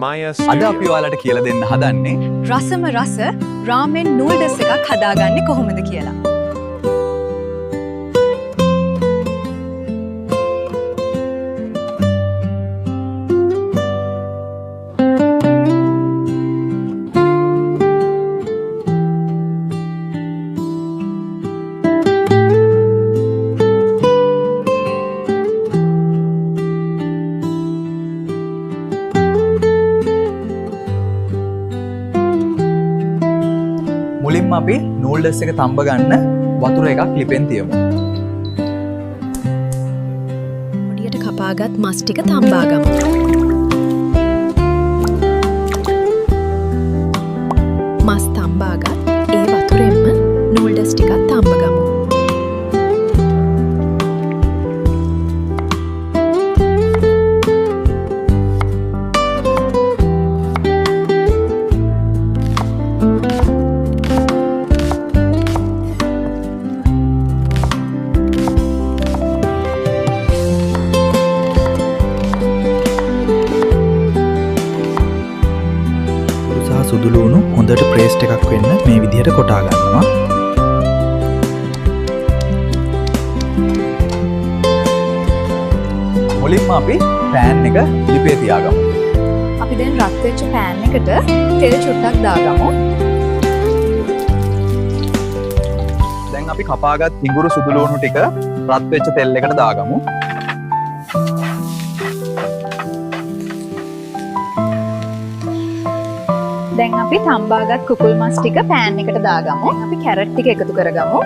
Maya අද අපි ඔයාලට කියලා දෙන්න හදන්නේ රසම රස රාමෙන් නූඩල්ස් එකක් හදාගන්නේ කොහොමද කියලා. මුලින්ම අපි නූඩල්ස් එක තඹ ගන්න වතුර එකක් ලිපෙන් තියමු. පොඩියට කපාගත් මස් ටික තඹා ගමු. මස් තඹාගත් ඒ වතුරෙන්ම නූඩල්ස් ටිකක් තඹ ගමු. සුදු ලුණු හොඳට ප්‍රේස්ට් එකක් වෙන්න මේ විදිහට කොටා ගන්නවා. මුලින්ම අපි පෑන් එක ලිපේ තියාගමු. අපි දැන් රත් වෙච්ච පෑන් එකට තෙල් චුට්ටක් දාගමු. දැන් අපි කපාගත් ඉඟුරු සුදු ලුණු ටික රත් වෙච්ච තෙල් එකට දාගමු. දැන් අපි තඹාගත් කුකුල් මස් ටික පෑන් එකට දාගමු. අපි කැරට් ටික එකතු කරගමු.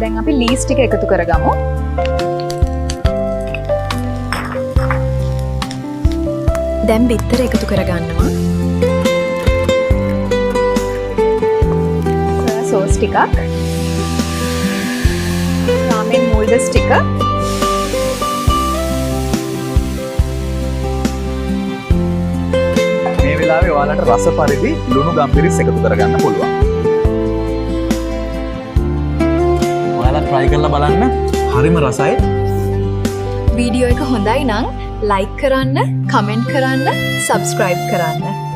දැන් අපි ලීස් ටික එකතු කරගමු. දැන් බිත්තර එකතු කරගන්නවා. සෝස් ටිකක්. රාමෙන් නූඩල්ස් ටික. මේ වෙලාවේ ඔයාලට රස පරිදි ලුණු ගම්පිරිස් එකතු කරගන්න පුළුවන්. ඔයාලා try කරලා බලන්න. හරිම රසයි. වීඩියෝ එක හොඳයි නම් ලයික් කරන්න, කමෙන්ට් කරන්න, සබ්ස්ක්‍රයිබ් කරන්න.